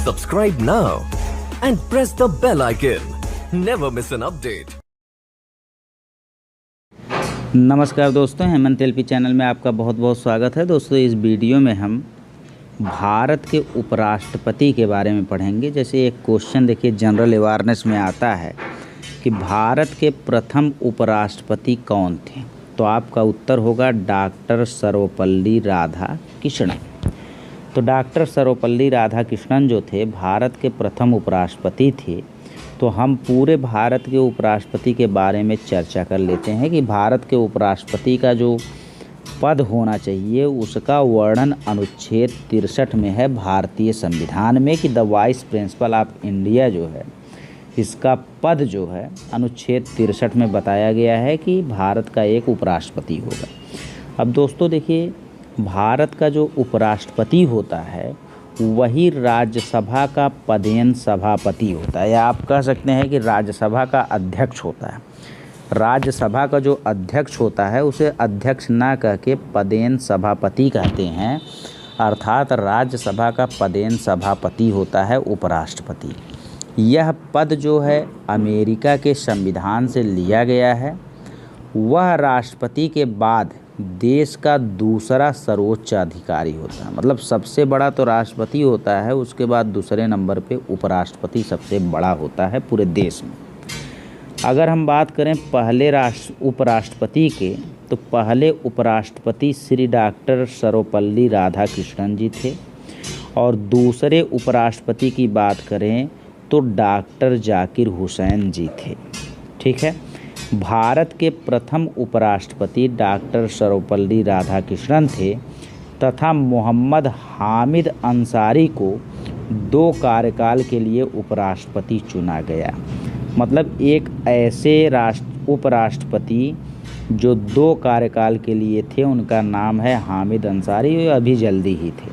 Subscribe now and press the bell icon. Never miss an update. नमस्कार दोस्तों, Hemant LP channel में आपका बहुत बहुत स्वागत है। दोस्तों, इस वीडियो में हम भारत के उपराष्ट्रपति के बारे में पढ़ेंगे। जैसे एक क्वेश्चन देखिए जनरल अवेयरनेस में आता है कि भारत के प्रथम उपराष्ट्रपति कौन थे, तो आपका उत्तर होगा डॉक्टर सर्वपल्ली राधाकृष्णन। तो डॉक्टर सर्वपल्ली राधाकृष्णन जो थे भारत के प्रथम उपराष्ट्रपति थे। तो हम पूरे भारत के उपराष्ट्रपति के बारे में चर्चा कर लेते हैं कि भारत के उपराष्ट्रपति का जो पद होना चाहिए उसका वर्णन अनुच्छेद 63 में है भारतीय संविधान में, कि the vice principle of India जो है इसका पद जो है अनुच्छेद 63 में बताया गया है कि भारत का एक उपराष्ट्रपति होगा। अब दोस्तों देखिए, भारत का जो उपराष्ट्रपति होता है वही राज्यसभा का पदेन सभापति होता है, या आप कह सकते हैं कि राज्यसभा का अध्यक्ष होता है। राज्यसभा का जो अध्यक्ष होता है उसे अध्यक्ष ना कह के पदेन सभापति कहते हैं, अर्थात राज्यसभा का पदेन सभापति होता है उपराष्ट्रपति। यह पद जो है अमेरिका के संविधान से लिया गया है। वह राष्ट्रपति के बाद देश का दूसरा सर्वोच्च अधिकारी होता है। मतलब सबसे बड़ा तो राष्ट्रपति होता है, उसके बाद दूसरे नंबर पे उपराष्ट्रपति सबसे बड़ा होता है पूरे देश में। अगर हम बात करें पहले उपराष्ट्रपति के, तो पहले उपराष्ट्रपति श्री डॉक्टर सर्वपल्ली राधाकृष्णन जी थे, और दूसरे उपराष्ट्रपति की बात करें तो डॉक्टर जाकिर हुसैन जी थे। ठीक है, भारत के प्रथम उपराष्ट्रपति डॉक्टर सर्वपल्ली राधाकृष्णन थे तथा मोहम्मद हामिद अंसारी को 2 कार्यकाल के लिए उपराष्ट्रपति चुना गया। मतलब एक ऐसे उपराष्ट्रपति जो 2 कार्यकाल के लिए थे, उनका नाम है हामिद अंसारी, वो अभी जल्दी ही थे।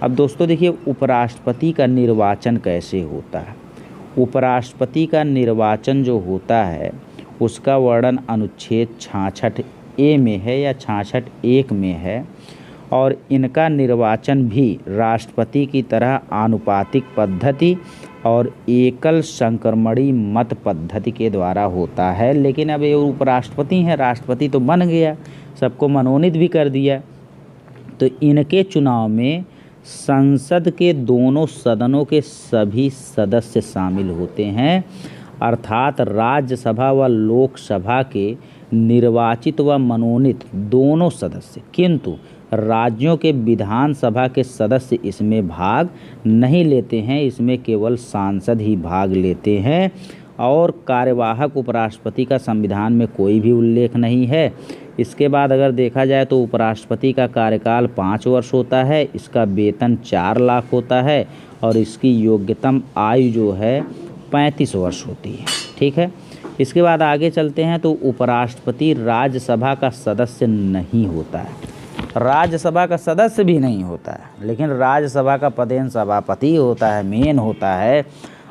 अब दोस्तों देखिए, उपराष्ट्रपति का निर्वाचन कैसे होता है। उपराष्ट्रपति का निर्वाचन जो होता है उसका वर्णन अनुच्छेद 66A में है या 66(1) में है, और इनका निर्वाचन भी राष्ट्रपति की तरह आनुपातिक पद्धति और एकल संक्रमणी मत पद्धति के द्वारा होता है। लेकिन अब ये उपराष्ट्रपति हैं, राष्ट्रपति तो बन गया, सबको मनोनीत भी कर दिया, तो इनके चुनाव में संसद के दोनों सदनों के सभी सदस्य शामिल होते हैं, अर्थात राज्यसभा व लोकसभा के निर्वाचित व मनोनीत दोनों सदस्य, किंतु राज्यों के विधानसभा के सदस्य इसमें भाग नहीं लेते हैं। इसमें केवल सांसद ही भाग लेते हैं। और कार्यवाहक उपराष्ट्रपति का संविधान में कोई भी उल्लेख नहीं है। इसके बाद अगर देखा जाए तो उपराष्ट्रपति का कार्यकाल 5 वर्ष होता है, इसका वेतन 4 लाख होता है, और इसकी योग्यतम आयु जो है 35 वर्ष होती है। ठीक है, इसके बाद आगे चलते हैं तो उपराष्ट्रपति राज्यसभा का सदस्य नहीं होता है, राज्यसभा का सदस्य भी नहीं होता है, लेकिन राज्यसभा का पदेन सभापति होता है, मेन होता है,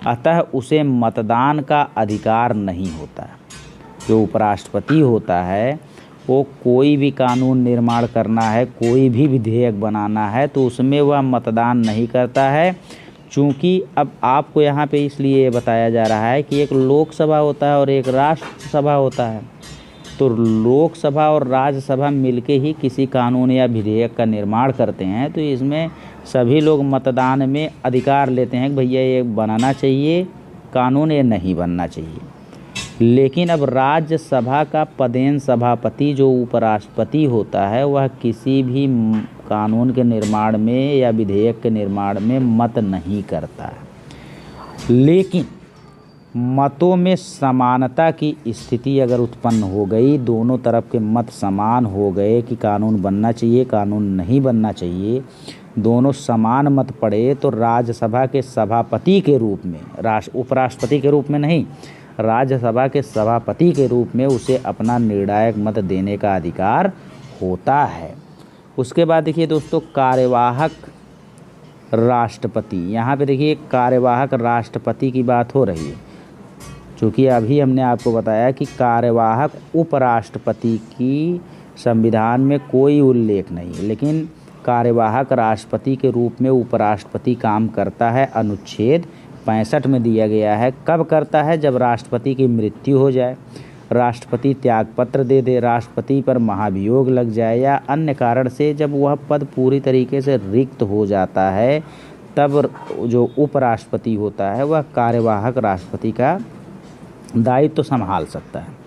अतः उसे मतदान का अधिकार नहीं होता है। जो उपराष्ट्रपति होता है वो कोई भी कानून निर्माण करना है, कोई भी विधेयक बनाना है, तो उसमें वह मतदान नहीं करता है। चूँकि अब आपको यहाँ पे इसलिए ये बताया जा रहा है कि एक लोकसभा होता है और एक राज्यसभा होता है, तो लोकसभा और राज्यसभा मिलके ही किसी कानून या विधेयक का निर्माण करते हैं। तो इसमें सभी लोग मतदान में अधिकार लेते हैं कि भैया ये बनाना चाहिए कानून, ये नहीं बनना चाहिए। लेकिन अब राज्यसभा का पदेन सभापति जो उपराष्ट्रपति होता है वह किसी भी कानून के निर्माण में या विधेयक के निर्माण में मत नहीं करता है। लेकिन मतों में समानता की स्थिति अगर उत्पन्न हो गई, दोनों तरफ के मत समान हो गए कि कानून बनना चाहिए, कानून नहीं बनना चाहिए, दोनों समान मत पड़े, तो राज्यसभा के सभापति के रूप में, उपराष्ट्रपति के रूप में नहीं, राज्यसभा के सभापति के रूप में उसे अपना निर्णायक मत देने का अधिकार होता है। उसके बाद देखिए दोस्तों, कार्यवाहक राष्ट्रपति, यहाँ पे देखिए कार्यवाहक राष्ट्रपति की बात हो रही है। चूँकि अभी हमने आपको बताया कि कार्यवाहक उपराष्ट्रपति की संविधान में कोई उल्लेख नहीं है, लेकिन कार्यवाहक राष्ट्रपति के रूप में उपराष्ट्रपति काम करता है। अनुच्छेद 65 में दिया गया है। कब करता है? जब राष्ट्रपति की मृत्यु हो जाए, राष्ट्रपति त्यागपत्र दे दे, राष्ट्रपति पर महाभियोग लग जाए या अन्य कारण से जब वह पद पूरी तरीके से रिक्त हो जाता है, तब जो उपराष्ट्रपति होता है वह कार्यवाहक राष्ट्रपति का दायित्व संभाल सकता है।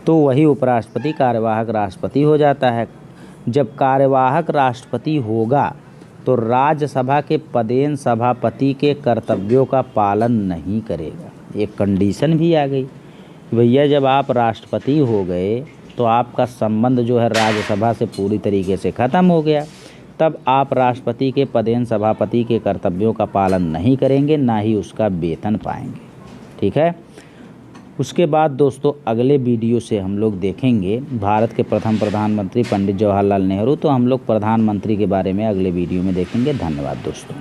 तो वही उपराष्ट्रपति कार्यवाहक राष्ट्रपति हो जाता है। जब कार्यवाहक राष्ट्रपति होगा तो राज्यसभा के पदेन सभापति के कर्तव्यों का पालन नहीं करेगा। एक कंडीशन भी आ गई कि भैया जब आप राष्ट्रपति हो गए तो आपका संबंध जो है राज्यसभा से पूरी तरीके से ख़त्म हो गया। तब आप राष्ट्रपति के पदेन सभापति के कर्तव्यों का पालन नहीं करेंगे, ना ही उसका वेतन पाएंगे। ठीक है। उसके बाद दोस्तों अगले वीडियो से हम लोग देखेंगे भारत के प्रथम प्रधानमंत्री पंडित जवाहरलाल नेहरू। तो हम लोग प्रधानमंत्री के बारे में अगले वीडियो में देखेंगे। धन्यवाद दोस्तों।